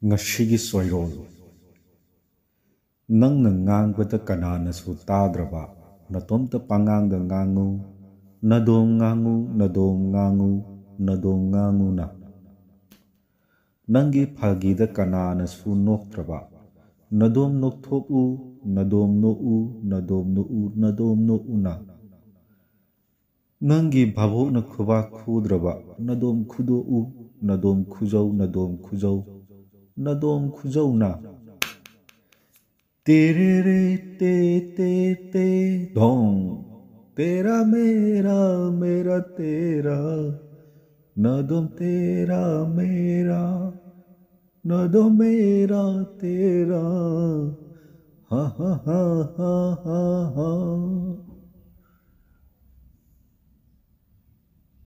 Ngashigi soirol nangna ngangbada kananasu tadraba natomta pangangda ngangu nadom ngangu nadom ngangu nadom ngangu na nangi phagida kananasu noktraba nadom nokthoku nadom no'u nadom no'u nadom no'u na nangi bhabokna khuba khudraba nadom khudo'u nadom khujau nadom khujau nadom khujau na तेरे रे ते धों तेरा मेरा मेरा तेरा नदम तेरा मेरा नदम मेरा तेरा हा हा हा हा हा हा